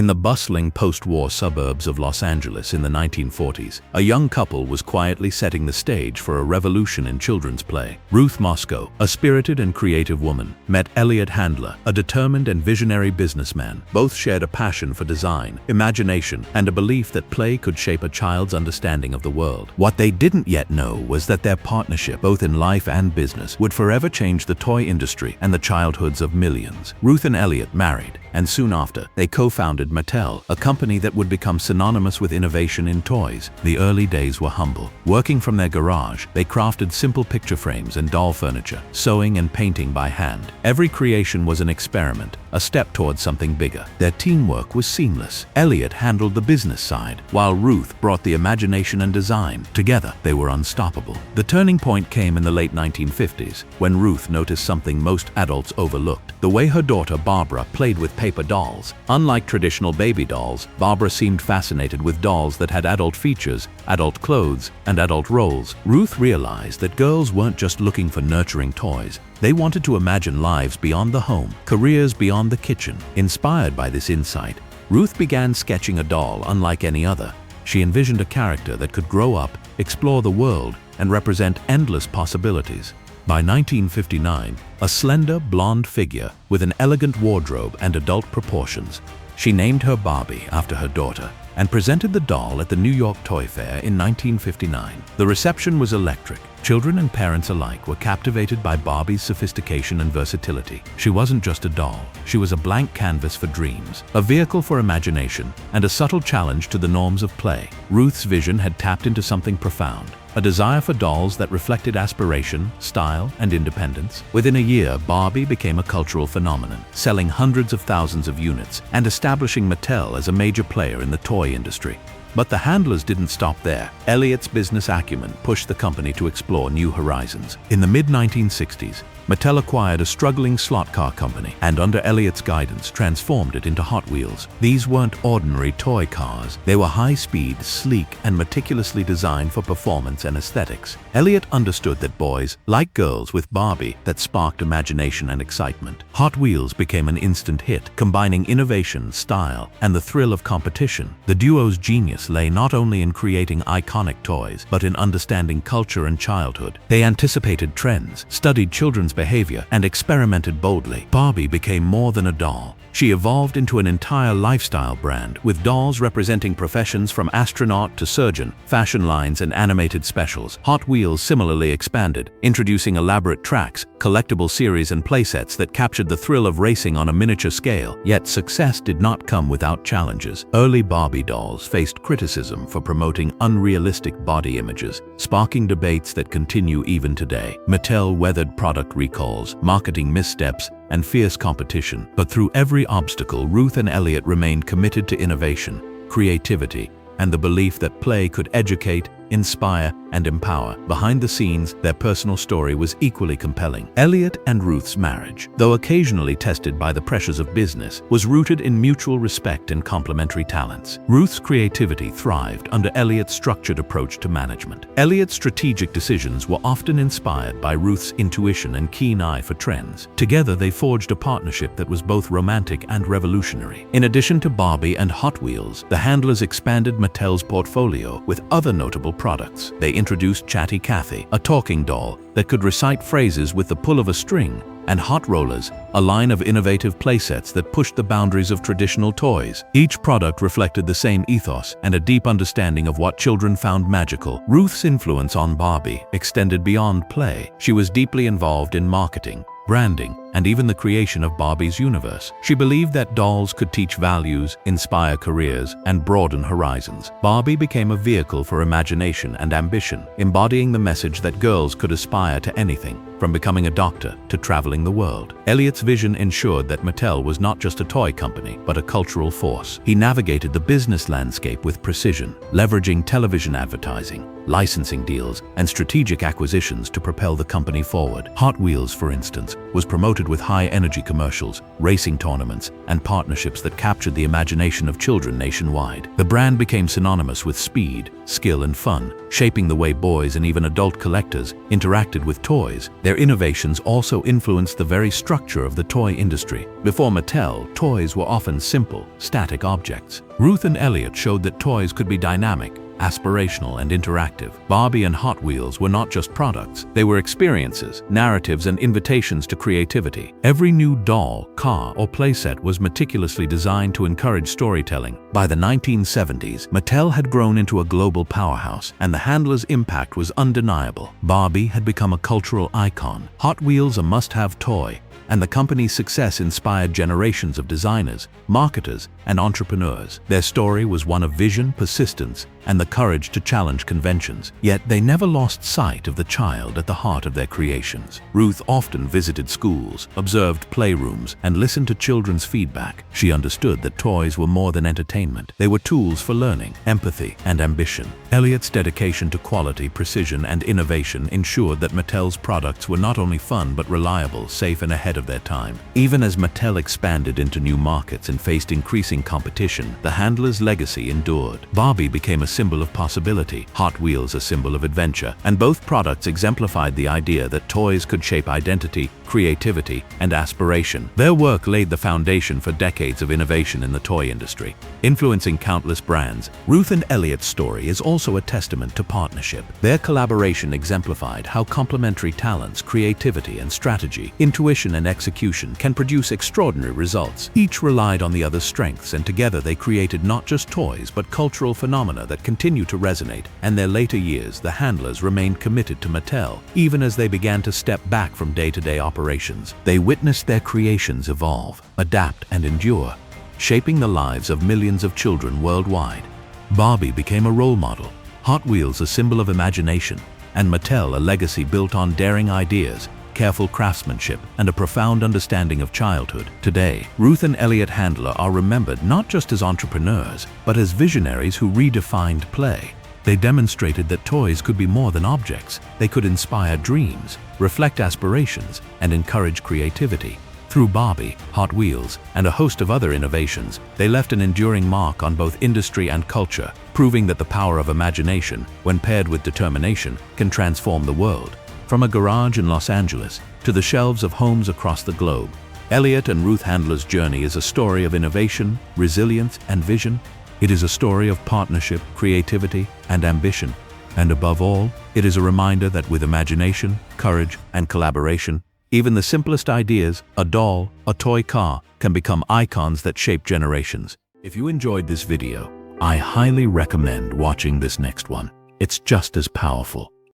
In the bustling post-war suburbs of Los Angeles in the 1940s, a young couple was quietly setting the stage for a revolution in children's play. Ruth Moscow, a spirited and creative woman, met Elliot Handler, a determined and visionary businessman. Both shared a passion for design, imagination, and a belief that play could shape a child's understanding of the world. What they didn't yet know was that their partnership, both in life and business, would forever change the toy industry and the childhoods of millions. Ruth and Elliot married, and soon after, they co-founded Mattel, a company that would become synonymous with innovation in toys. The early days were humble. Working from their garage, they crafted simple picture frames and doll furniture, sewing and painting by hand. Every creation was an experiment, a step towards something bigger. Their teamwork was seamless. Elliot handled the business side, while Ruth brought the imagination and design. Together, they were unstoppable. The turning point came in the late 1950s, when Ruth noticed something most adults overlooked: the way her daughter Barbara played with paper dolls. Unlike traditional baby dolls, Barbara seemed fascinated with dolls that had adult features, adult clothes, and adult roles. Ruth realized that girls weren't just looking for nurturing toys. They wanted to imagine lives beyond the home, careers beyond the kitchen. Inspired by this insight, Ruth began sketching a doll unlike any other. She envisioned a character that could grow up, explore the world, and represent endless possibilities. By 1959, a slender, blonde figure with an elegant wardrobe and adult proportions, she named her Barbie after her daughter and presented the doll at the New York Toy Fair in 1959. The reception was electric. Children and parents alike were captivated by Barbie's sophistication and versatility. She wasn't just a doll. She was a blank canvas for dreams, a vehicle for imagination, and a subtle challenge to the norms of play. Ruth's vision had tapped into something profound: a desire for dolls that reflected aspiration, style, and independence. Within a year, Barbie became a cultural phenomenon, selling hundreds of thousands of units and establishing Mattel as a major player in the toy industry. But the Handlers didn't stop there. Elliot's business acumen pushed the company to explore new horizons. In the mid-1960s, Mattel acquired a struggling slot car company and, under Elliot's guidance, transformed it into Hot Wheels. These weren't ordinary toy cars. They were high-speed, sleek, and meticulously designed for performance and aesthetics. Elliot understood that boys, like girls with Barbie, that sparked imagination and excitement. Hot Wheels became an instant hit, combining innovation, style, and the thrill of competition. The duo's genius lay not only in creating iconic toys, but in understanding culture and childhood. They anticipated trends, studied children's behavior, and experimented boldly. Barbie became more than a doll. She evolved into an entire lifestyle brand, with dolls representing professions from astronaut to surgeon, fashion lines, and animated specials. Hot Wheels similarly expanded, introducing elaborate tracks, collectible series, and playsets that captured the thrill of racing on a miniature scale. Yet success did not come without challenges. Early Barbie dolls faced criticism for promoting unrealistic body images, sparking debates that continue even today. Mattel weathered product recalls, marketing missteps, and fierce competition. But through every obstacle, Ruth and Elliot remained committed to innovation, creativity, and the belief that play could educate, inspire, and empower. Behind the scenes, their personal story was equally compelling. Elliot and Ruth's marriage, though occasionally tested by the pressures of business, was rooted in mutual respect and complementary talents. Ruth's creativity thrived under Elliot's structured approach to management. Elliot's strategic decisions were often inspired by Ruth's intuition and keen eye for trends. Together, they forged a partnership that was both romantic and revolutionary. In addition to Barbie and Hot Wheels, the Handlers expanded Mattel's portfolio with other notable products. They introduced Chatty Cathy, a talking doll that could recite phrases with the pull of a string, and Hot Rollers, a line of innovative playsets that pushed the boundaries of traditional toys. Each product reflected the same ethos and a deep understanding of what children found magical. Ruth's influence on Barbie extended beyond play. She was deeply involved in marketing, branding, and even the creation of Barbie's universe. She believed that dolls could teach values, inspire careers, and broaden horizons. Barbie became a vehicle for imagination and ambition, embodying the message that girls could aspire to anything, from becoming a doctor to traveling the world. Elliot's vision ensured that Mattel was not just a toy company, but a cultural force. He navigated the business landscape with precision, leveraging television advertising, licensing deals, and strategic acquisitions to propel the company forward. Hot Wheels, for instance, was promoted promoted with high-energy commercials, racing tournaments, and partnerships that captured the imagination of children nationwide. The brand became synonymous with speed, skill, and fun, shaping the way boys and even adult collectors interacted with toys. Their innovations also influenced the very structure of the toy industry. Before Mattel, toys were often simple, static objects. Ruth and Elliot showed that toys could be dynamic, aspirational, and interactive. Barbie and Hot Wheels were not just products, they were experiences, narratives, and invitations to creativity. Every new doll, car, or playset was meticulously designed to encourage storytelling. By the 1970s, Mattel had grown into a global powerhouse, and the Handler's impact was undeniable. Barbie had become a cultural icon, Hot Wheels a must-have toy, and the company's success inspired generations of designers, marketers, and entrepreneurs. Their story was one of vision, persistence, and the courage to challenge conventions. Yet they never lost sight of the child at the heart of their creations. Ruth often visited schools, observed playrooms, and listened to children's feedback. She understood that toys were more than entertainment. They were tools for learning, empathy, and ambition. Elliot's dedication to quality, precision, and innovation ensured that Mattel's products were not only fun but reliable, safe, and ahead of their time. Even as Mattel expanded into new markets and faced increasing competition, the Handler's legacy endured. Barbie became a symbol of possibility, Hot Wheels a symbol of adventure, and both products exemplified the idea that toys could shape identity, creativity, and aspiration. Their work laid the foundation for decades of innovation in the toy industry, influencing countless brands. Ruth and Elliot's story is also a testament to partnership. Their collaboration exemplified how complementary talents, creativity, and strategy, intuition, and execution can produce extraordinary results. Each relied on the other's strengths, and together they created not just toys but cultural phenomena that continue to resonate. In their later years, the Handlers remained committed to Mattel, even as they began to step back from day-to-day operations. They witnessed their creations evolve, adapt, and endure, shaping the lives of millions of children worldwide. Barbie became a role model, Hot Wheels a symbol of imagination, and Mattel a legacy built on daring ideas, careful craftsmanship, and a profound understanding of childhood. Today, Ruth and Elliot Handler are remembered not just as entrepreneurs, but as visionaries who redefined play. They demonstrated that toys could be more than objects. They could inspire dreams, reflect aspirations, and encourage creativity. Through Barbie, Hot Wheels, and a host of other innovations, they left an enduring mark on both industry and culture, proving that the power of imagination, when paired with determination, can transform the world. From a garage in Los Angeles to the shelves of homes across the globe, Elliot and Ruth Handler's journey is a story of innovation, resilience, and vision. It is a story of partnership, creativity, and ambition. And above all, it is a reminder that with imagination, courage, and collaboration, even the simplest ideas, a doll, a toy car, can become icons that shape generations. If you enjoyed this video, I highly recommend watching this next one. It's just as powerful.